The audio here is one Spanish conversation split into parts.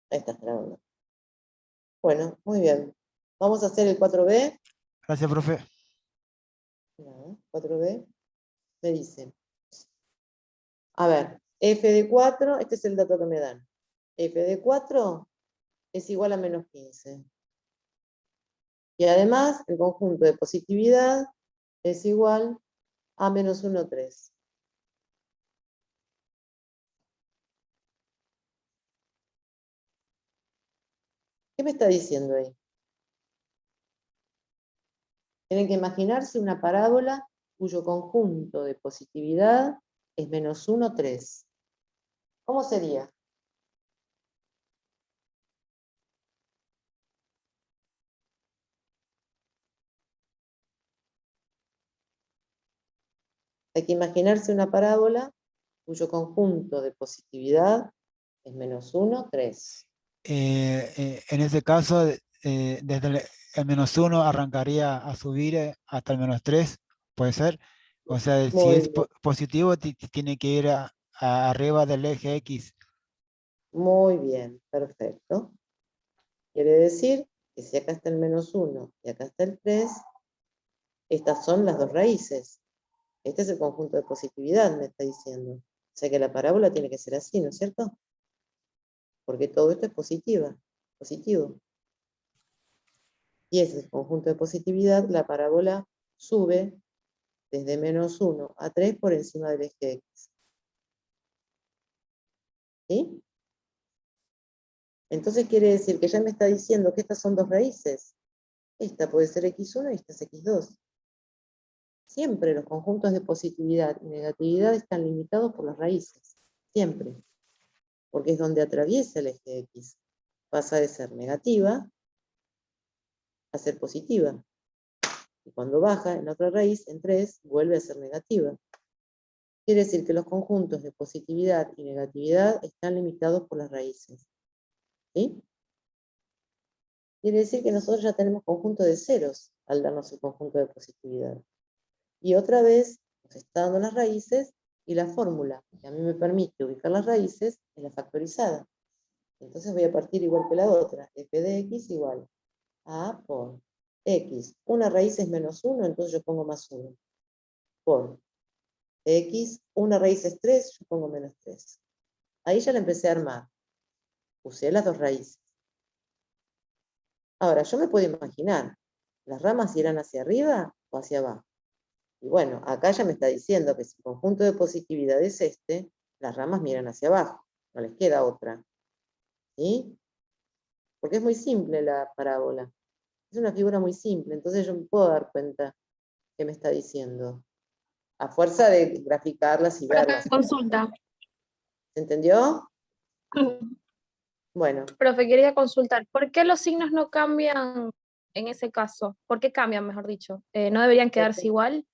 Esta es la onda. Bueno, muy bien. Vamos a hacer el 4b. Gracias, profe. 4b me dice, a ver, f de 4, este es el dato que me dan. F de 4 es igual a menos 15. Y además, el conjunto de positividad es igual a menos 1, 3. ¿Qué me está diciendo ahí? Tienen que imaginarse una parábola cuyo conjunto de positividad es menos 1, 3. ¿Cómo sería? Hay que imaginarse una parábola cuyo conjunto de positividad es menos 1, 3. En ese caso, desde el -1 arrancaría a subir hasta el -3, ¿puede ser? O sea, si Muy es bien, positivo, tiene que ir arriba del eje X. muy bien, perfecto. Quiere decir que si acá está el menos 1 y acá está el 3, estas son las dos raíces. Este es el conjunto de positividad, me está diciendo. O sea que la parábola tiene que ser así, ¿no es cierto? Porque todo esto es positivo. Y ese es el conjunto de positividad, la parábola sube desde menos 1 a 3 por encima del eje X. ¿Sí? Entonces quiere decir que ya me está diciendo que estas son dos raíces. Esta puede ser x1 y esta es x2. Siempre los conjuntos de positividad y negatividad están limitados por las raíces. Siempre. Porque es donde atraviesa el eje X. Pasa de ser negativa a ser positiva. Y cuando baja en otra raíz, en 3, vuelve a ser negativa. Quiere decir que los conjuntos de positividad y negatividad están limitados por las raíces. ¿Sí? Quiere decir que nosotros ya tenemos conjunto de ceros al darnos el conjunto de positividad. Y otra vez nos está dando las raíces y la fórmula que a mí me permite ubicar las raíces es la factorizada. Entonces voy a partir igual que la otra. F de x igual a por x. Una raíz es menos 1, entonces yo pongo más 1. Por x, una raíz es 3, yo pongo menos 3. Ahí ya la empecé a armar. Usé las dos raíces. Ahora, yo me puedo imaginar, ¿las ramas irán hacia arriba o hacia abajo? Y bueno, acá ya me está diciendo que si el conjunto de positividad es este, las ramas miran hacia abajo, no les queda otra. ¿Sí? Porque es muy simple la parábola. Es una figura muy simple, entonces yo me puedo dar cuenta qué me está diciendo. A fuerza de graficarlas y Profe, verlas. consulta. ¿Se entendió? Bueno. Profe, quería consultar, ¿por qué los signos no cambian en ese caso? ¿Por qué cambian, mejor dicho? ¿No deberían quedarse igual?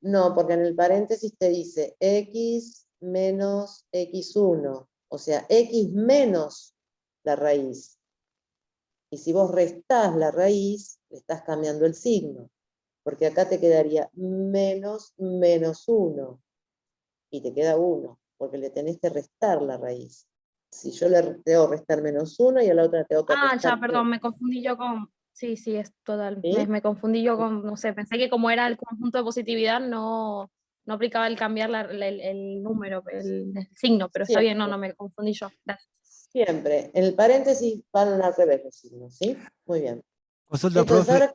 No, porque en el paréntesis te dice x menos x1, o sea, x menos la raíz. Y si vos restás la raíz, le estás cambiando el signo, porque acá te quedaría menos 1, y te queda 1, porque le tenés que restar la raíz. Si yo le tengo que restar menos 1 y a la otra tengo que Ah, restar ya, perdón, me confundí yo con... Sí, sí, es total. ¿sí? Me confundí yo con, no sé, pensé que como era el conjunto de positividad, no aplicaba el cambiar el número, el signo, pero está bien, Siempre, me confundí yo. Gracias. siempre. En el paréntesis van al revés los signos, ¿sí? Muy bien. Consulta, Entonces profe. ahora...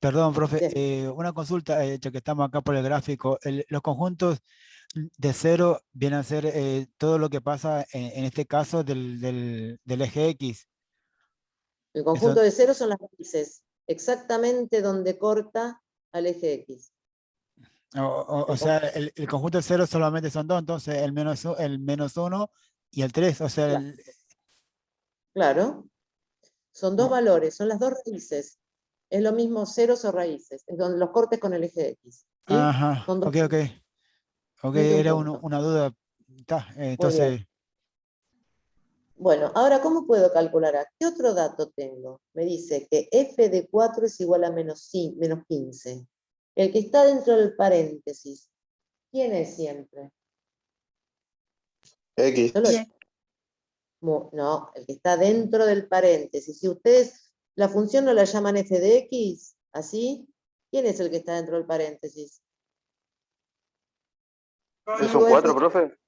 Perdón, profe. Bien. Una consulta, ya que estamos acá por el gráfico. Los conjuntos de cero vienen a ser todo lo que pasa en este caso del eje X. El Eso, conjunto de ceros son las raíces, exactamente donde corta al eje X. o El sea, conjunto, el conjunto de cero solamente son dos, entonces el menos uno y el 3. O sea, claro, son dos valores, son las dos raíces. Es lo mismo ceros o raíces, es donde los cortes con el eje X. ¿Sí? ajá, Son dos ok, ok. Ok, solamente un era punto. una duda. Muy bien. Entonces, Bueno, ahora, ¿cómo puedo calcular? ¿Qué otro dato tengo? Me dice que f de 4 es igual a menos 15. El que está dentro del paréntesis, ¿quién es siempre? X. Solo Bien. No, el que está dentro del paréntesis. Si ustedes la función no la llaman f de x, ¿así? ¿Quién es el que está dentro del paréntesis? Si ¿Son digo 4, f, profe?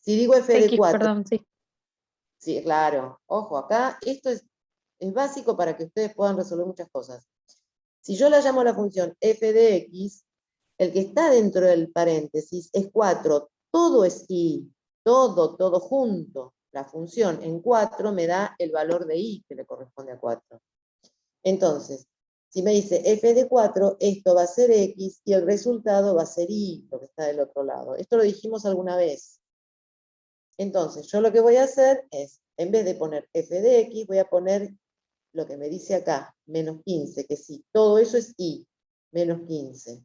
si digo f de X, 4, perdón, sí. sí, claro, ojo, acá esto es básico para que ustedes puedan resolver muchas cosas. Si yo la llamo la función f de x, el que está dentro del paréntesis es 4, todo es y, todo junto. La función en 4 me da el valor de y que le corresponde a 4. Entonces, si me dice f de 4, esto va a ser x y el resultado va a ser y, lo que está del otro lado. Esto lo dijimos alguna vez. Entonces, yo lo que voy a hacer es, en vez de poner f de x, voy a poner lo que me dice acá, menos 15, que sí, todo eso es y, menos 15.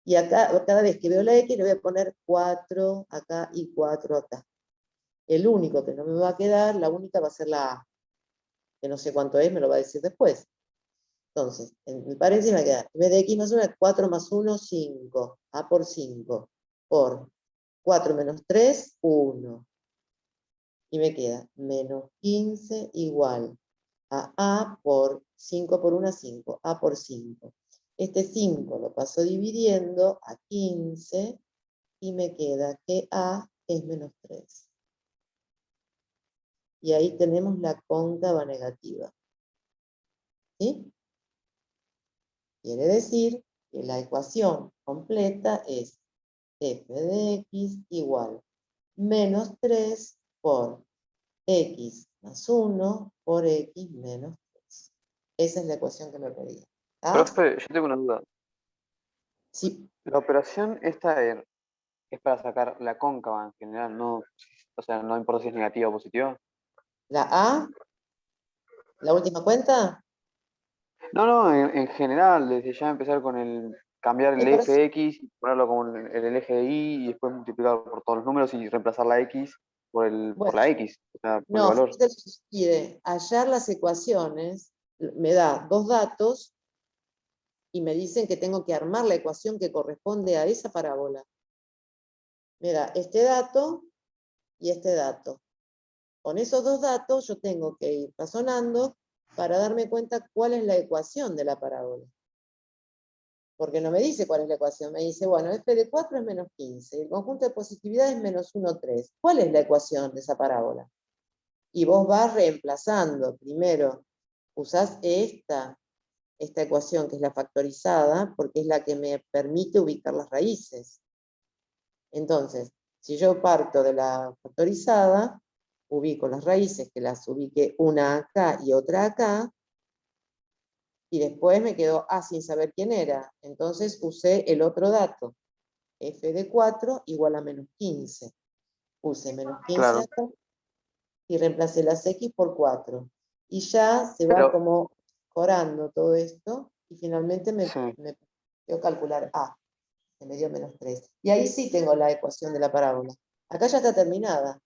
Y acá, cada vez que veo la x, le voy a poner 4 acá y 4 acá. El único que no me va a quedar, la única va a ser la a, que no sé cuánto es, me lo va a decir después. Entonces, en el paréntesis me queda, en vez de x más 1, 4 más 1, 5. A por 5. Por 4 menos 3, 1. Y me queda menos 15 igual a por 5 por 1, 5. A por 5. Este 5 lo paso dividiendo a 15 y me queda que a es menos 3. Y ahí tenemos la cóncava negativa. ¿Sí? Quiere decir que la ecuación completa es f de x igual menos 3 por x más 1 por x menos 3. Esa es la ecuación que me pedía. ¿Ah? Profe, yo tengo una duda. Sí, La operación esta es para sacar la cóncava en general, no, o sea, no importa si es negativa o positiva. la A, la última cuenta, No, en general, desde ya empezar con cambiar el por eje eso, X, ponerlo como el eje de Y y después multiplicarlo por todos los números y reemplazar la X por bueno, la X, o sea, por el no, valor. usted quiere hallar las ecuaciones, me da dos datos y me dicen que tengo que armar la ecuación que corresponde a esa parábola. Me da este dato y este dato. Con esos dos datos yo tengo que ir razonando para darme cuenta cuál es la ecuación de la parábola. Porque no me dice cuál es la ecuación, me dice, bueno, f de 4 es menos 15, el conjunto de positividad es menos 1, 3. ¿Cuál es la ecuación de esa parábola? Y vos vas reemplazando. Primero, usás esta ecuación que es la factorizada, porque es la que me permite ubicar las raíces. Entonces, si yo parto de la factorizada, ubico las raíces, que las ubiqué una acá y otra acá, y después me quedó A sin saber quién era. Entonces usé el otro dato, f de 4 igual a menos 15. Puse menos 15 Claro, acá y reemplacé las x por 4. Y ya se va pero como mejorando todo esto, y finalmente me sí, dio calcular A, que me dio menos 3. Y ahí sí tengo la ecuación de la parábola. Acá ya está terminada.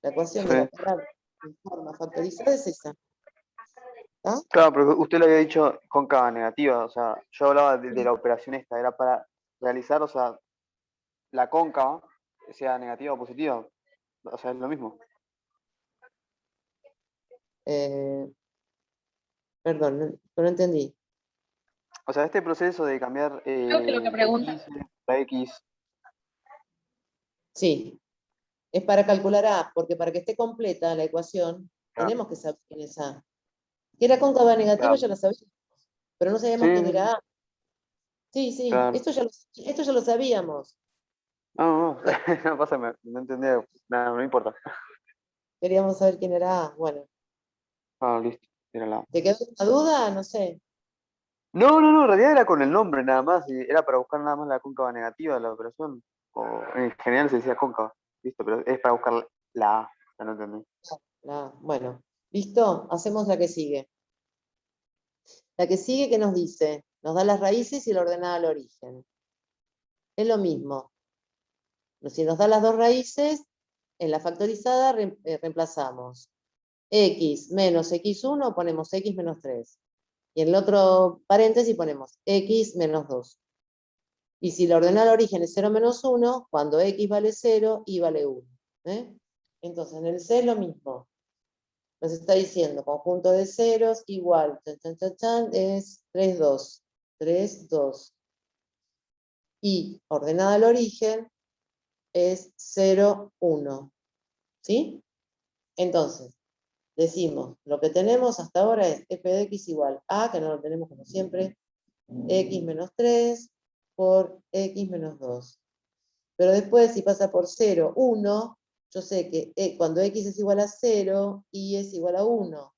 La ecuación de la sí. parábola en forma factorizada es esa. ¿Ah? Claro, pero usted lo había dicho cóncava negativa, o sea, yo hablaba de la operación esta, era para realizar, o sea, la cóncava, sea negativa o positiva, o sea, es lo mismo. Eh, perdón, no entendí. O sea, este proceso de cambiar Creo que lo que el pregunta. 15 la X, Sí, es para calcular A, porque para que esté completa la ecuación, claro, tenemos que saber quién es A. Que era cóncava negativa claro. ya la sabíamos, pero no Sí, sabíamos quién sí, sí, era A. Sí, sí, claro. esto ya lo sabíamos. No, no, Eh, no pasa, no entendía, nada, no importa. Queríamos saber quién era A. Bueno, Ah, listo, era la. ¿te quedó una duda? No sé. No, en realidad era con el nombre nada más, y era para buscar nada más la cóncava negativa de la operación, o en general se decía cóncava, listo, pero es para buscar la A, ya no entendí. Bueno, ¿listo? Hacemos la que sigue. La que sigue, ¿qué nos dice? Nos da las raíces y la ordenada al origen. Es lo mismo. Si nos da las dos raíces, en la factorizada reemplazamos x menos x1, ponemos x menos 3. Y en el otro paréntesis ponemos x menos 2. Y si la ordenada al origen es 0 menos 1, cuando x vale 0, y vale 1. Entonces, en el C es lo mismo. Nos está diciendo conjunto de ceros igual, chan, chan, chan, chan, es 3, 2. 3, 2. Y ordenada al origen es 0, 1. ¿Sí? Entonces, decimos, lo que tenemos hasta ahora es f de x igual a, que no lo tenemos como siempre, x menos 3 por x menos 2. Pero después, si pasa por 0, 1, yo sé que cuando x es igual a 0, y es igual a 1.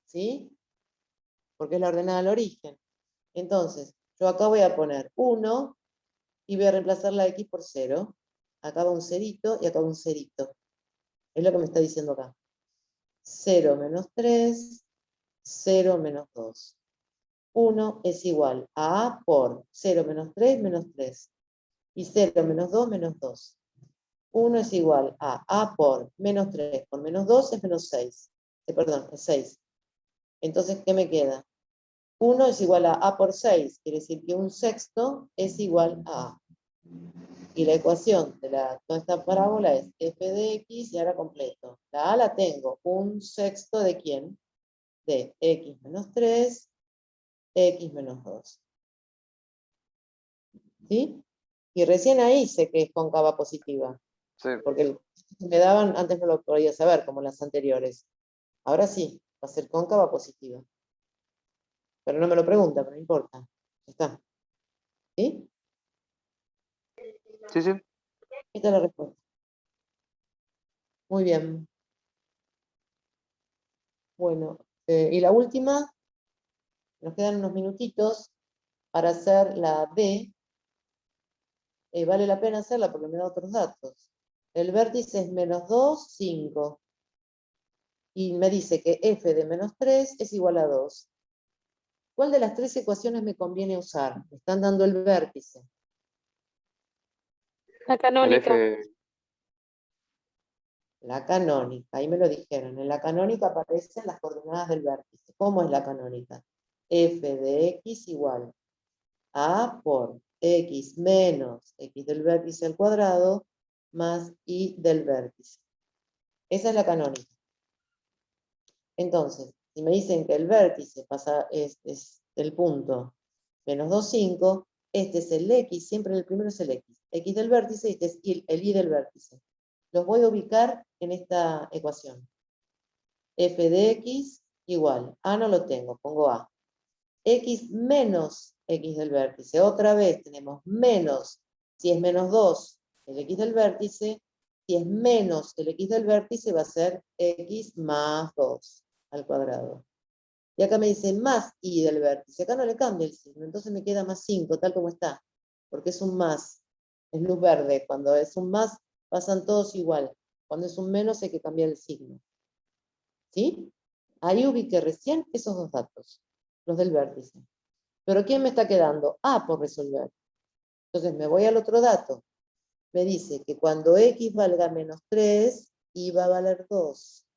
¿Sí? Porque es la ordenada al origen. Entonces, yo acá voy a poner 1 y voy a reemplazar la x por 0. Acá va un cerito y acá va un cerito. Es lo que me está diciendo acá. 0 menos 3, 0 menos 2. 1 es igual a A por 0 menos 3 menos 3. Y 0 menos 2 menos 2. 1 es igual a A por menos 3 por menos 2 es menos 6. Perdón, es 6. Entonces, ¿qué me queda? 1 es igual a A por 6. Quiere decir que un sexto es igual a A. Y la ecuación de toda esta parábola es f de x, y ahora completo. La A la tengo. Un sexto de ¿quién? De x menos 3, x menos 2. ¿Sí? Y recién ahí sé que es cóncava positiva. Sí. Porque el que me daban antes no lo podía saber, como las anteriores. Ahora sí, va a ser cóncava positiva. Pero no me lo pregunta, pero no importa. Ya está. ¿Sí? Sí, sí. Esta es la respuesta. Muy bien. Bueno, y la última, nos quedan unos minutitos para hacer la D. Vale la pena hacerla porque me da otros datos. El vértice es menos 2, 5. Y me dice que f de menos 3 es igual a 2. ¿Cuál de las tres ecuaciones me conviene usar? Me están dando el vértice. La El canónica. F. La canónica, ahí me lo dijeron. En la canónica aparecen las coordenadas del vértice. ¿Cómo es la canónica? F de x igual a por x menos x del vértice al cuadrado más y del vértice. Esa es la canónica. Entonces, si me dicen que el vértice es el punto menos 2, 5, este es el x, siempre el primero es el x del vértice, y este es el y del vértice. Los voy a ubicar en esta ecuación. F de x igual, A no lo tengo, pongo A. X menos x del vértice, otra vez tenemos menos, si es menos 2, el x del vértice, si es menos el x del vértice va a ser x más 2 al cuadrado. Y acá me dice más y del vértice, acá no le cambia el signo, entonces me queda más 5, tal como está, porque es un más, es luz verde, cuando es un más pasan todos igual, cuando es un menos hay que cambiar el signo. ¿Sí? Ahí ubiqué recién esos dos datos, los del vértice. Pero ¿quién me está quedando? A por resolver. Entonces me voy al otro dato. Me dice que cuando x valga menos 3, y va a valer 2.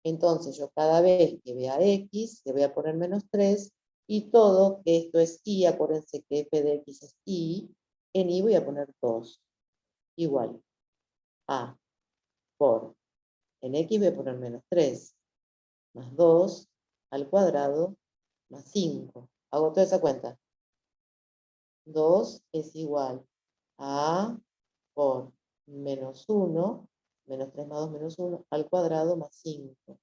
Entonces yo cada vez que vea x, le voy a poner menos 3, y todo, que esto es y, acuérdense que f de x es y, en y voy a poner 2. Igual a por, en x voy a poner menos 3, más 2 al cuadrado, más 5. Hago toda esa cuenta. 2 es igual a por menos 1, menos 3 más 2 menos 1, al cuadrado más 5.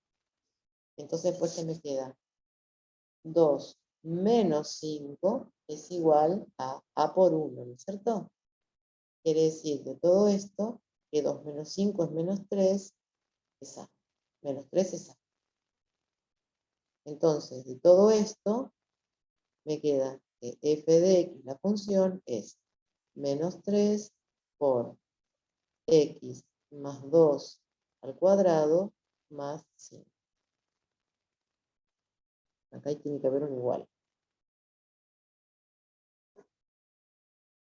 Entonces, pues, ¿qué me queda? 2 menos 5 es igual a por 1, ¿no es cierto? Quiere decir que todo esto, que 2 menos 5 es menos 3, es A. Menos 3 es A. Entonces, de todo esto, me queda que f de x, la función, es menos 3 por x más 2 al cuadrado más 5. Acá tiene que haber un igual.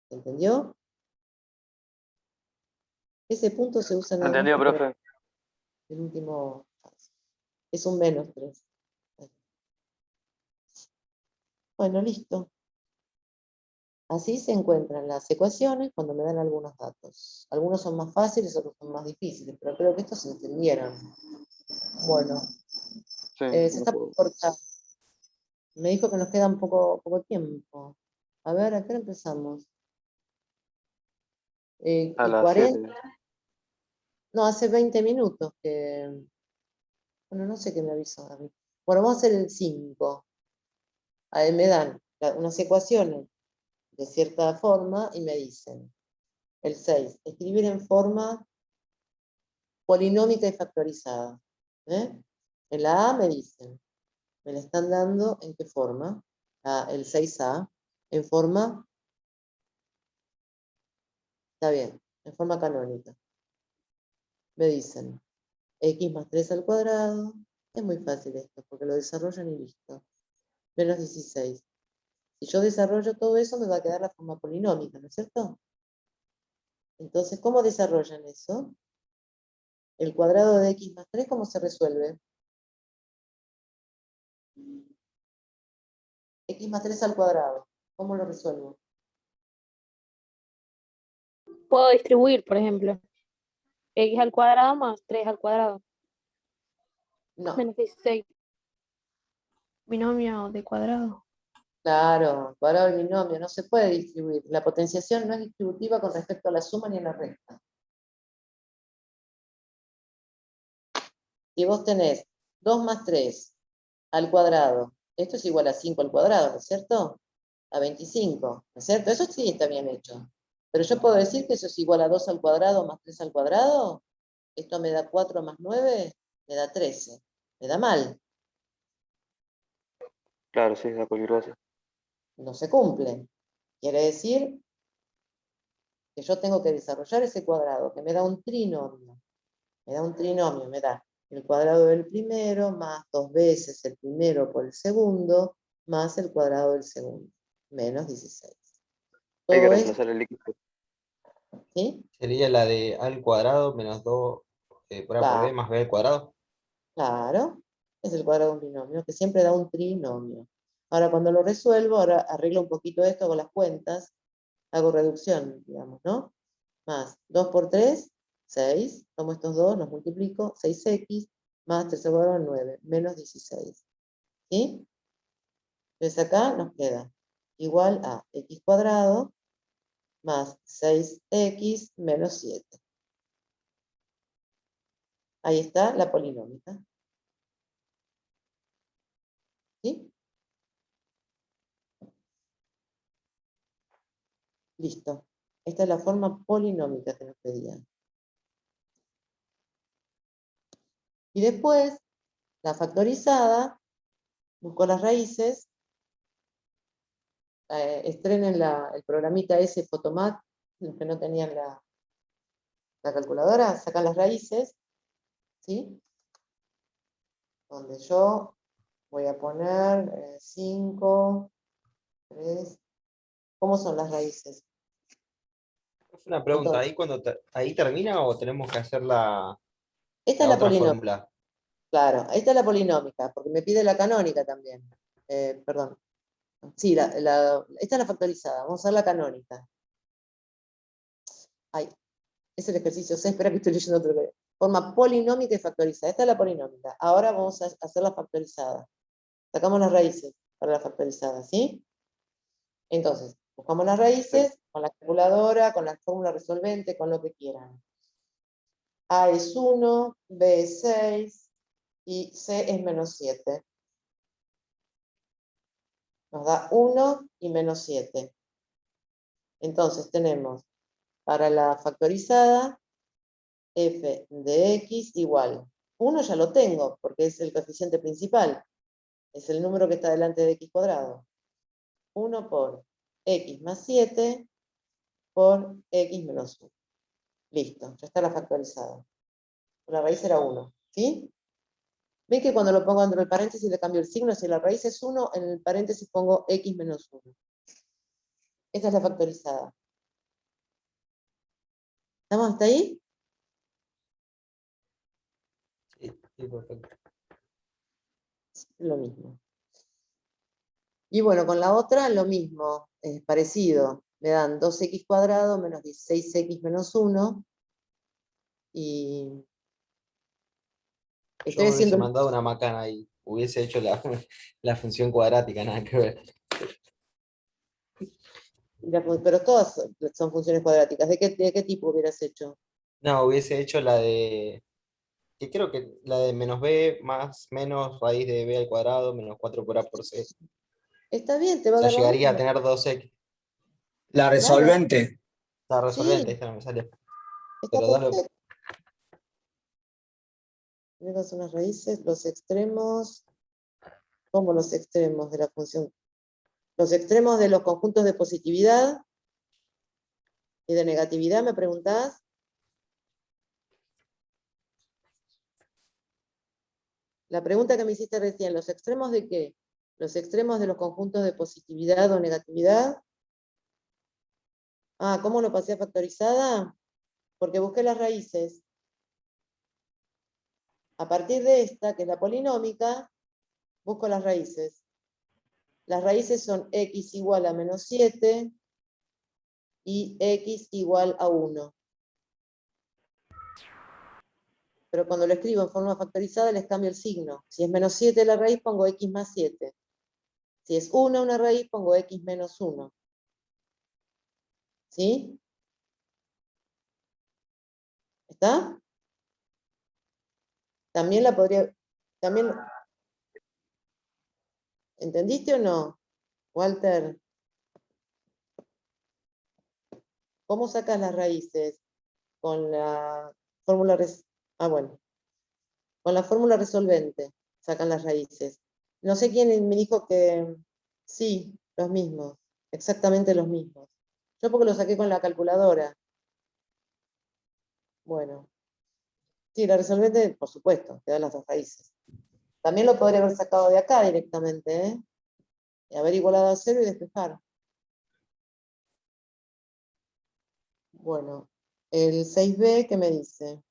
¿Se entendió? Ese punto se usa nada más ¿Entendido, para profe? el último caso. Es un menos 3. Bueno, listo. Así se encuentran las ecuaciones cuando me dan algunos datos. Algunos son más fáciles, otros son más difíciles, pero creo que estos se entendieron. Bueno, Sí, se no está puedo. por cortar. Me dijo que nos queda un poco tiempo. A ver, ¿a qué hora empezamos? A Y las 40, 7. no, hace 20 minutos que, bueno, no sé qué me avisó a mí. Bueno, vamos a hacer el 5. Ahí me dan unas ecuaciones de cierta forma y me dicen, el 6, escribir en forma polinómica y factorizada. ¿Eh? En la A me dicen, me la están dando en qué forma, el 6A, en forma, está bien, en forma canónica. Me dicen, x más 3 al cuadrado, es muy fácil esto, porque lo desarrollan y listo, menos 16. Si yo desarrollo todo eso, me va a quedar la forma polinómica, ¿no es cierto? Entonces, ¿cómo desarrollan eso? El cuadrado de x más 3, ¿cómo se resuelve? X más 3 al cuadrado, ¿cómo lo resuelvo? Puedo distribuir, por ejemplo, x al cuadrado más 3 al cuadrado, No, menos 16. Binomio de cuadrado. claro, cuadrado del binomio no se puede distribuir. La potenciación no es distributiva con respecto a la suma ni a la resta. Si vos tenés 2 más 3 al cuadrado, esto es igual a 5 al cuadrado, ¿no es cierto? A 25, ¿no es cierto? Eso sí está bien hecho. Pero yo puedo decir que eso es igual a 2 al cuadrado más 3 al cuadrado. Esto me da 4 más 9, me da 13. Me da mal, Claro, sí, da cualquier cosa. no se cumple. Quiere decir que yo tengo que desarrollar ese cuadrado, que me da un trinomio. Me da un trinomio, me da el cuadrado del primero más 2 veces el primero por el segundo, más el cuadrado del segundo, menos 16. Hay que Todo esto, reemplazar el X. ¿sí? Sería la de A al cuadrado menos 2 por A por B más B al cuadrado. Claro, es el cuadrado de un binomio, que siempre da un trinomio. Ahora, cuando lo resuelvo, ahora arreglo un poquito esto, hago las cuentas, hago reducción, digamos, ¿no? Más 2 por 3, 6, tomo estos dos, los multiplico, 6x, más 3 al cuadrado, 9, menos 16. ¿Sí? Entonces acá nos queda igual a x cuadrado más 6x menos 7. Ahí está la polinómica. ¿Sí? Listo. Esta es la forma polinómica que nos pedían. Y después, la factorizada, busco las raíces, estrenen el programita ese Photomat, los que no tenían la calculadora, sacan las raíces, ¿sí? Donde yo voy a poner 5, 3, ¿cómo son las raíces? Es una pregunta, Entonces, ¿ahí ahí termina o tenemos que hacer esta es la la otra polinómica, fórmula? claro, esta es la polinómica, porque me pide la canónica también. Perdón. Sí, esta es la factorizada, vamos a hacer la canónica. Ay, es el ejercicio 6, espera que estoy leyendo otro. Forma polinómica y factorizada. Esta es la polinómica. Ahora vamos a hacer la factorizada. Sacamos las raíces para la factorizada, ¿sí? Entonces, buscamos las raíces con la calculadora, con la fórmula resolvente, con lo que quieran. A es 1, B es 6 y C es menos 7. Nos da 1 y menos 7. Entonces tenemos para la factorizada f de x igual. 1 ya lo tengo, porque es el coeficiente principal. Es el número que está delante de x cuadrado. 1 por x más 7 por x menos 1. Listo, ya está la factorizada. La raíz era 1, ¿sí? ¿Ven que cuando lo pongo dentro del paréntesis le cambio el signo? Si la raíz es 1, en el paréntesis pongo x menos 1. Esta es la factorizada. ¿Estamos hasta ahí? Sí, sí, perfecto. Lo mismo. Y bueno, con la otra lo mismo, es parecido. Me dan 2x cuadrado menos 16x menos 1. Y Yo estoy me hubiese haciendo... mandado una macana y hubiese hecho la, la función cuadrática, nada que ver. Pero todas son funciones cuadráticas. ¿De qué tipo hubieras hecho? No, hubiese hecho la de, que creo que la de menos b más menos raíz de b al cuadrado menos 4 por a por c. Está bien, te va O a sea, dar lo llegaría a mismo. tener 2x. La Claro, resolvente. La resolvente, sí, esta no me sale. está Pero dale, perfecto. Tenemos unas raíces, los extremos. ¿Cómo los extremos de la función? Los extremos de los conjuntos de positividad y de negatividad, ¿me preguntás? La pregunta que me hiciste recién, ¿los extremos de qué? ¿Los extremos de los conjuntos de positividad o negatividad? Ah, ¿cómo lo pasé a factorizada? Porque busqué las raíces. A partir de esta, que es la polinómica, busco las raíces. Las raíces son x igual a menos 7 y x igual a 1. Pero cuando lo escribo en forma factorizada les cambio el signo. Si es menos 7 la raíz, pongo x más 7. Si es 1 una raíz, pongo x menos 1. ¿Sí? ¿Está? También la podría... También, ¿entendiste o no, Walter? ¿Cómo sacas las raíces? Con la fórmula... bueno. Con la fórmula resolvente sacan las raíces. No sé quién me dijo que sí, los mismos, exactamente los mismos. Yo porque lo saqué con la calculadora. Bueno, sí, la resolvente, por supuesto, te da las dos raíces. También lo podría haber sacado de acá directamente, ¿eh? Y haber igualado a 0 y despejar. Bueno, el 6b, ¿qué me dice?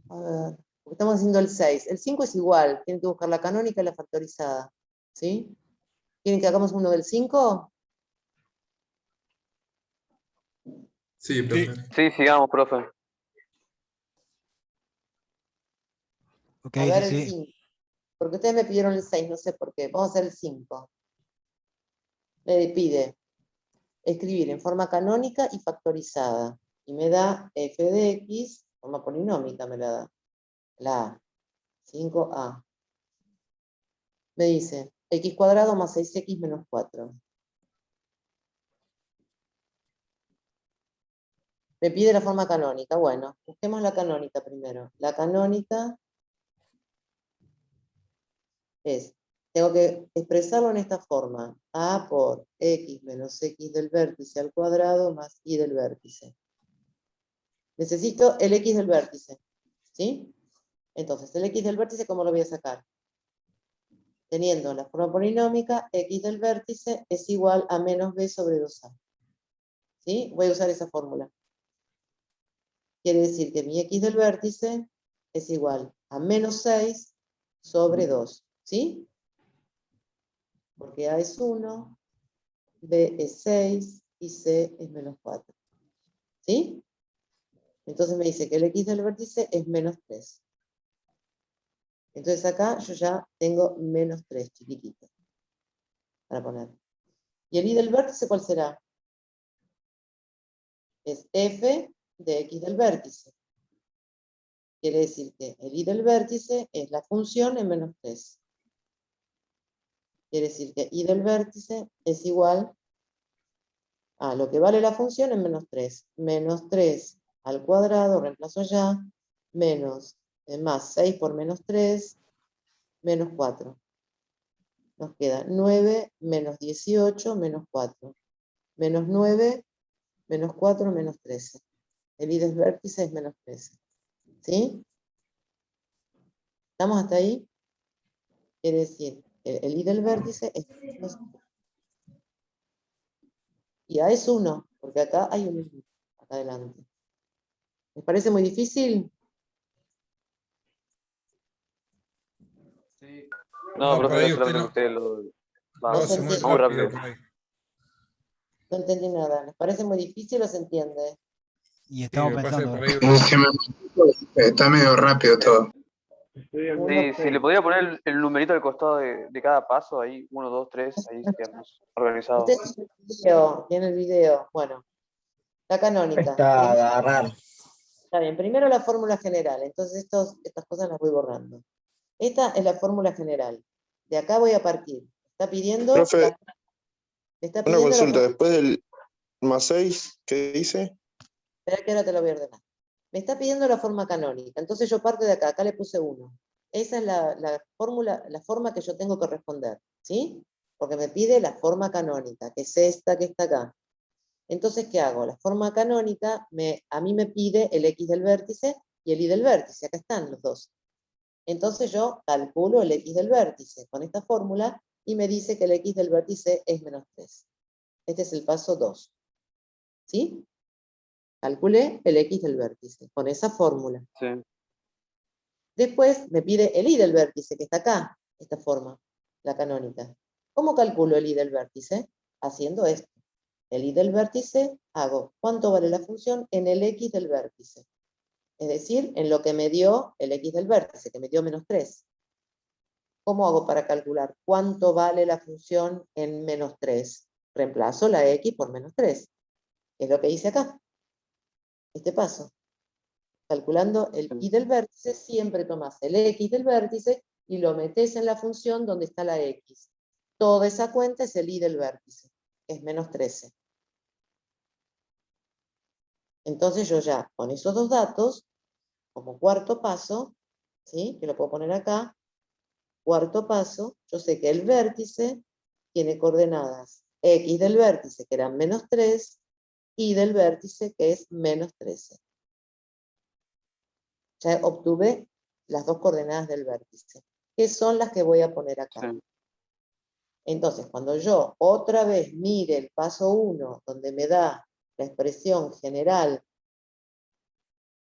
A ver, porque estamos haciendo el 6. El 5 es igual, tienen que buscar la canónica y la factorizada. ¿Sí? ¿Quieren que hagamos uno del 5? Sí, profe. Sí, sigamos, profe. Ok, A sí, ver el sí. 5. Porque ustedes me pidieron el 6, no sé por qué. Vamos a hacer el 5. Me pide escribir en forma canónica y factorizada. Y me da f de x, forma polinómica me la da. La a. 5a. Me dice x cuadrado más 6x menos 4. Me pide la forma canónica. Bueno, busquemos la canónica primero. La canónica es, tengo que expresarlo en esta forma. A por x menos x del vértice al cuadrado más y del vértice. Necesito el x del vértice. ¿Sí? Entonces, el x del vértice, ¿cómo lo voy a sacar? Teniendo la forma polinómica, x del vértice es igual a menos b sobre 2a. ¿Sí? Voy a usar esa fórmula. Quiere decir que mi x del vértice es igual a menos 6 sobre 2. ¿Sí? Porque a es 1, b es 6 y c es menos 4. ¿Sí? Entonces me dice que el x del vértice es menos 3. Entonces acá yo ya tengo menos 3 chiquitito para poner. ¿Y el y del vértice cuál será? Es f de x del vértice. Quiere decir que el y del vértice es la función en menos 3. Quiere decir que y del vértice es igual a lo que vale la función en menos 3. Menos 3 al cuadrado, reemplazo ya, menos, más 6 por menos 3, menos 4. Nos queda 9 menos 18 menos 4. Menos 9 menos 4 menos 13. El y del vértice es menos 13. ¿Sí? ¿Estamos hasta ahí? Quiere decir, el y del vértice es menos 3. Y a es 1, porque acá hay un 1, acá adelante. ¿Les parece muy difícil? Sí. No, por profe, ahí solamente usted no. ustedes lo... No, se se mueve entiende. Muy rápido rápido. por ahí. No entendí nada. ¿Les parece muy difícil o se entiende? Y Sí, estamos me pasa que pensando. por ahí Está medio rápido todo. Sí, si le podría poner el numerito al costado de cada paso, ahí, 1, 2, 3, ahí estaríamos organizados. Ustedes tienen el video. Bueno, la canónica. Está agarrar. Está bien, primero la fórmula general. Entonces estas cosas las voy borrando. Esta es la fórmula general. De acá voy a partir. Está pidiendo... Profe, me está una pidiendo consulta. Después del más 6, ¿qué dice? Espera que ahora te lo voy a ordenar. Me está pidiendo la forma canónica. Entonces yo parto de acá. Acá le puse 1. Esa es la fórmula, la forma que yo tengo que responder. ¿Sí? Porque me pide la forma canónica, que es esta que está acá. Entonces, ¿qué hago? La forma canónica a mí me pide el x del vértice y el y del vértice. Acá están los dos. Entonces yo calculo el x del vértice con esta fórmula y me dice que el x del vértice es menos 3. Este es el paso 2. ¿Sí? Calculé el x del vértice con esa fórmula. Sí. Después me pide el y del vértice, que está acá, esta forma, la canónica. ¿Cómo calculo el y del vértice? Haciendo esto. El y del vértice hago cuánto vale la función en el x del vértice. Es decir, en lo que me dio el x del vértice, que me dio menos 3. ¿Cómo hago para calcular cuánto vale la función en menos 3? Reemplazo la x por menos 3. Es lo que hice acá. Este paso. Calculando el y del vértice, siempre tomás el x del vértice y lo metés en la función donde está la x. Toda esa cuenta es el y del vértice, es menos 13. Entonces yo ya, con esos dos datos, como cuarto paso, ¿sí? Que lo puedo poner acá, cuarto paso, yo sé que el vértice tiene coordenadas x del vértice, que eran menos 3, y del vértice, que es menos 13. Ya obtuve las dos coordenadas del vértice, que son las que voy a poner acá. Sí. Entonces, cuando yo otra vez mire el paso 1, donde me da la expresión general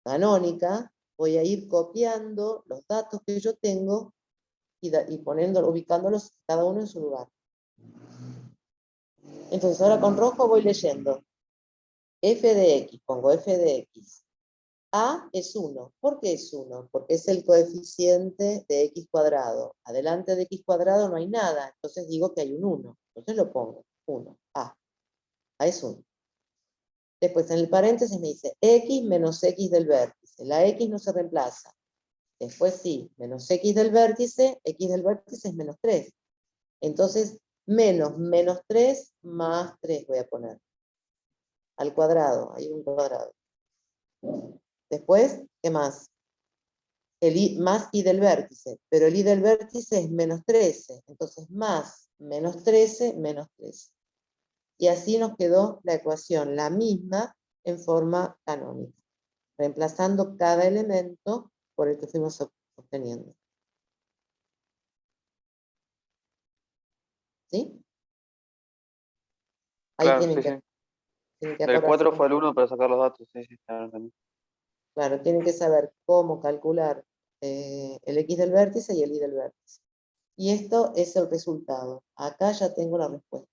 canónica, voy a ir copiando los datos que yo tengo y ubicándolos cada uno en su lugar. Entonces, ahora con rojo voy leyendo. F de x, pongo f de x. A es 1. ¿Por qué es 1? Porque es el coeficiente de x cuadrado. Adelante de x cuadrado no hay nada, entonces digo que hay un 1. Entonces lo pongo, 1, A. A es 1. Después en el paréntesis me dice x menos x del vértice. La x no se reemplaza. Después sí, menos x del vértice es menos 3. Entonces, menos 3 más 3 voy a poner. Al cuadrado, hay un cuadrado. Después, ¿qué más? El y, más y del vértice, pero el y del vértice es menos 13, entonces más menos 13, menos 13. Y así nos quedó la ecuación, la misma en forma canónica, reemplazando cada elemento por el que fuimos obteniendo. ¿Sí? Ahí Claro, tienen sí, que, sí. tienen que Del 4 acordarse. fue al 1 para sacar los datos. Sí, sí, claro, también. Claro, tienen que saber cómo calcular el x del vértice y el y del vértice. Y esto es el resultado. Acá ya tengo la respuesta.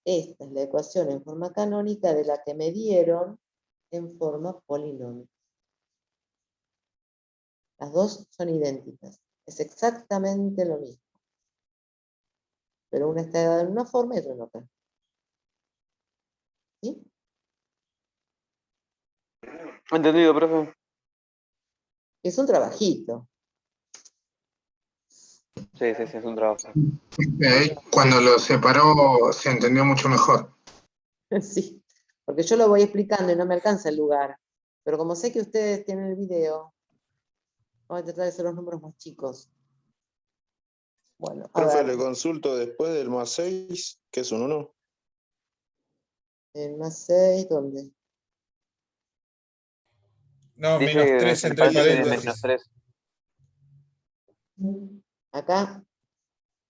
Esta es la ecuación en forma canónica de la que me dieron en forma polinómica. Las dos son idénticas. Es exactamente lo mismo. Pero una está dada en una forma y otra en otra. ¿Sí? Entendido, profe. Es un trabajito. Sí, sí, sí, es un trabajo. Ahí, cuando lo separó se entendió mucho mejor. Sí, porque yo lo voy explicando y no me alcanza el lugar. Pero como sé que ustedes tienen el video, voy a tratar de hacer los números más chicos. Bueno, a Profe, ver. le consulto después del más 6, que es un 1. El más 6, ¿dónde? No, Dice menos que 3 el entre paréntesis tiene menos paréntesis. 3. Acá,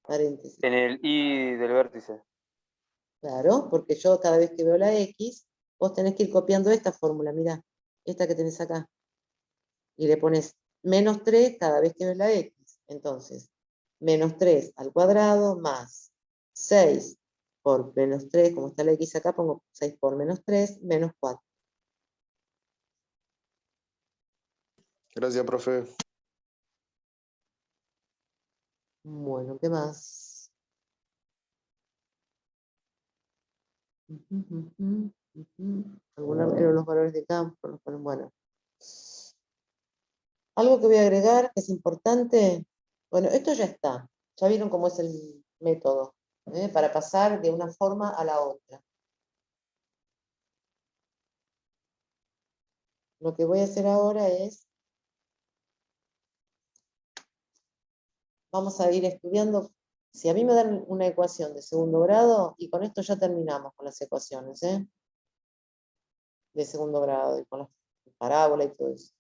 paréntesis. En el i del vértice. Claro, porque yo cada vez que veo la X, vos tenés que ir copiando esta fórmula, mirá, esta que tenés acá. Y le pones menos 3 cada vez que ves la X. Entonces, menos 3 al cuadrado más 6 por menos 3, como está la x acá, pongo 6 por menos 3, menos 4. Gracias, profe. Bueno, ¿qué más? Algunos eran los valores de campo, bueno. Algo que voy a agregar que es importante, bueno, esto ya está. Ya vieron cómo es el método, para pasar de una forma a la otra. Lo que voy a hacer ahora es, vamos a ir estudiando. Si a mí me dan una ecuación de segundo grado, y con esto ya terminamos con las ecuaciones, de segundo grado, y con las parábolas y todo eso.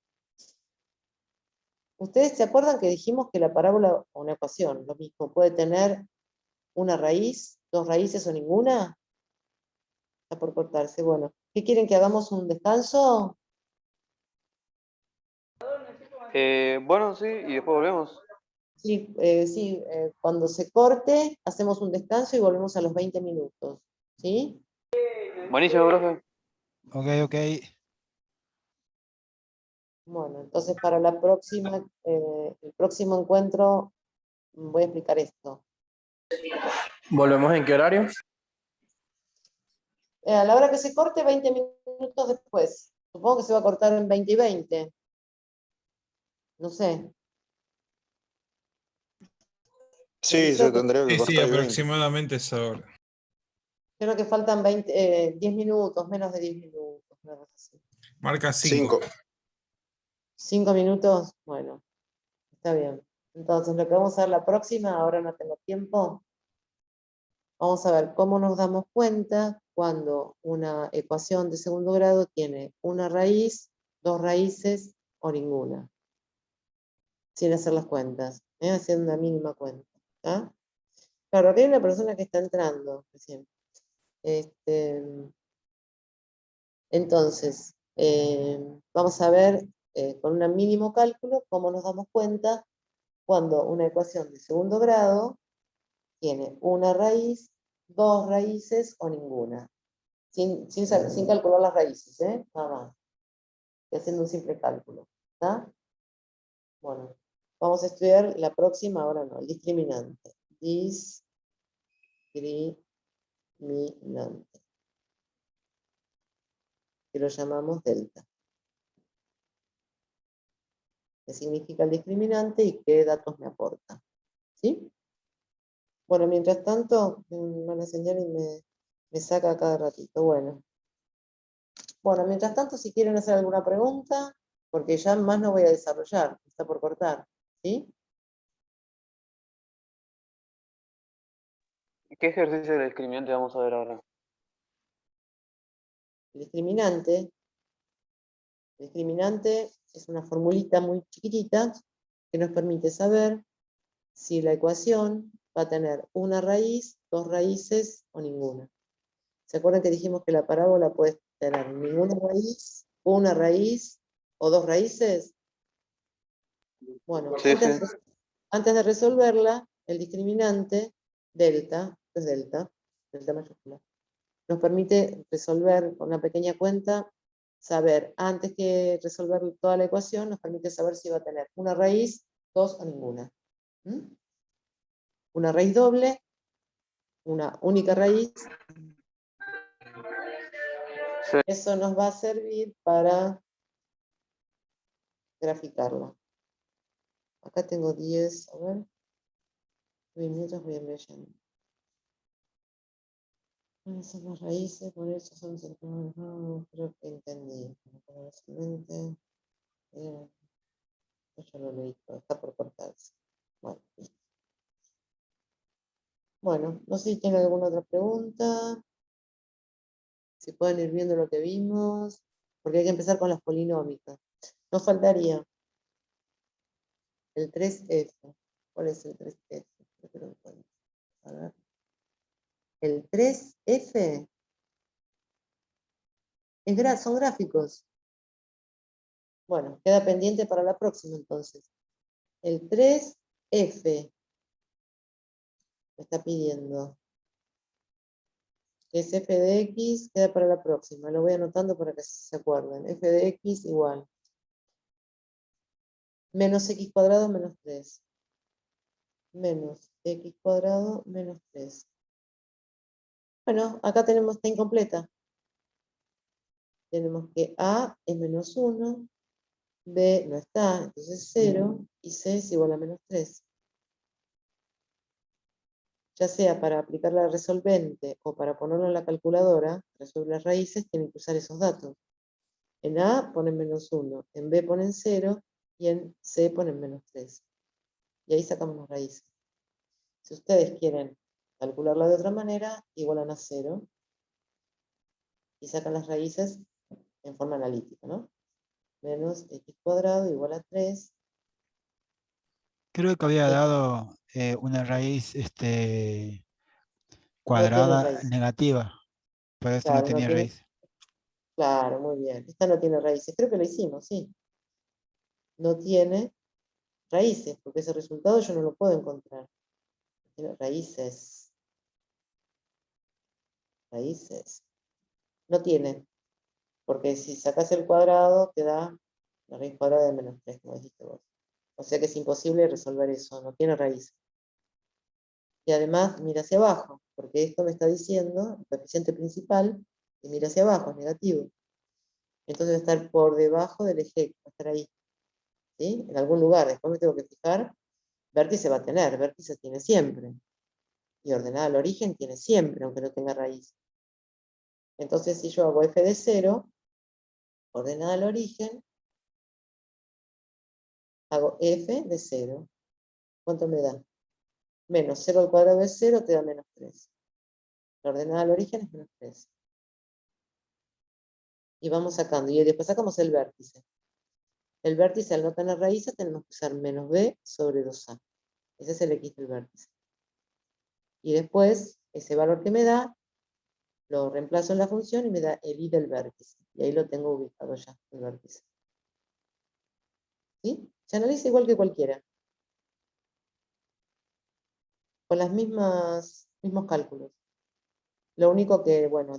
¿Ustedes se acuerdan que dijimos que la parábola o una ecuación, lo mismo, puede tener una raíz, dos raíces o ninguna? Está por cortarse. Bueno, ¿qué quieren que hagamos un descanso? Bueno, sí, y después volvemos. Sí, cuando se corte, hacemos un descanso y volvemos a los 20 minutos. ¿Sí? Buenísimo, profe. Ok, ok. Bueno, entonces para la próxima, el próximo encuentro voy a explicar esto. ¿Volvemos en qué horario? A la hora que se corte, 20 minutos después. Supongo que se va a cortar en 20 y 20. No sé. Sí, se tendría que Sí, sí, cortar y 20. aproximadamente esa hora. Creo que faltan 10 minutos, menos de 10 minutos. Una cosa así. Marca 5. 5 minutos, bueno, está bien. Entonces, lo que vamos a ver la próxima, ahora no tengo tiempo. Vamos a ver cómo nos damos cuenta cuando una ecuación de segundo grado tiene una raíz, dos raíces o ninguna. Sin hacer las cuentas, haciendo una mínima cuenta. ¿Ah? Claro, aquí hay una persona que está entrando recién. Entonces, vamos a ver con un mínimo cálculo cómo nos damos cuenta cuando una ecuación de segundo grado tiene una raíz, dos raíces o ninguna. Sin calcular las raíces, nada más. Y haciendo un simple cálculo. ¿Está? Bueno, vamos a estudiar la próxima, ahora no, el discriminante. Discriminante. Que lo llamamos delta. ¿Qué significa el discriminante y qué datos me aporta? ¿Sí? Bueno, mientras tanto, me van a enseñar y me saca cada ratito. Bueno, mientras tanto, si quieren hacer alguna pregunta, porque ya más no voy a desarrollar, está por cortar. ¿Sí? ¿Qué ejercicio de discriminante vamos a ver ahora? El discriminante es una formulita muy chiquitita que nos permite saber si la ecuación va a tener una raíz, dos raíces o ninguna. ¿Se acuerdan que dijimos que la parábola puede tener ninguna raíz, una raíz o dos raíces? Bueno, Sí, antes de resolverla, el discriminante, delta, es delta mayúscula, nos permite resolver con una pequeña cuenta, saber, antes que resolver toda la ecuación, nos permite saber si va a tener una raíz, dos o ninguna. Una raíz doble, una única raíz. Sí. Eso nos va a servir para graficarla. Acá tengo 10, a ver. Mientras voy a leyendo. ¿Cuáles son las raíces? Por eso son... creo que entendí. Yo lo leí, pero está por cortarse. Bueno, listo. Bueno, no sé si tienen alguna otra pregunta. Si pueden ir viendo lo que vimos. Porque hay que empezar con las polinómicas. Nos faltaría el 3F. ¿Cuál es el 3F? Creo que lo encuentro. A ver. El 3F son gráficos. Bueno, queda pendiente para la próxima entonces. El 3F Me está pidiendo. Es f de x, queda para la próxima. Lo voy anotando para que se acuerden. F de x igual. Menos x cuadrado menos 3. Menos x cuadrado menos 3. Bueno, acá tenemos, está incompleta. Tenemos que a es menos 1, b no está, entonces 0, y c es igual a menos 3. Ya sea para aplicar la resolvente o para ponerlo en la calculadora, resolver las raíces, tienen que usar esos datos. En a ponen menos 1, en b ponen 0, y en c ponen menos 3. Y ahí sacamos las raíces. Si ustedes quieren calcularla de otra manera, igualan a 0, y sacan las raíces en forma analítica, ¿no? Menos x cuadrado igual a 3. Creo que había X dado una raíz no tiene cuadrada raíces. negativa, por eso no Claro, no tenía tiene, raíz. claro, muy bien. Esta no tiene raíces. Creo que lo hicimos, sí. No tiene raíces, porque ese resultado yo no lo puedo encontrar. Tiene raíces. Raíces. No tiene, porque si sacas el cuadrado, te da la raíz cuadrada de menos 3, como dijiste vos. O sea que es imposible resolver eso, no tiene raíces. Y además, mira hacia abajo, porque esto me está diciendo, el coeficiente principal, que mira hacia abajo, es negativo. Entonces va a estar por debajo del eje, va a estar ahí. ¿Sí? En algún lugar, después me tengo que fijar. Vértice va a tener, vértice tiene siempre. Y ordenada al origen tiene siempre, aunque no tenga raíz. Entonces, si yo hago f de 0, ordenada al origen, hago f de 0. ¿Cuánto me da? Menos 0 al cuadrado de 0 te da menos 3. La ordenada al origen es menos 3. Y vamos sacando. Y después sacamos el vértice. El vértice, al no tener raíces, tenemos que usar menos b sobre 2a. Ese es el x del vértice. Y después, ese valor que me da, lo reemplazo en la función y me da el i del vértice. Y ahí lo tengo ubicado ya, el vértice. ¿Sí? Se analiza igual que cualquiera. Con las mismos cálculos. Lo único que, bueno,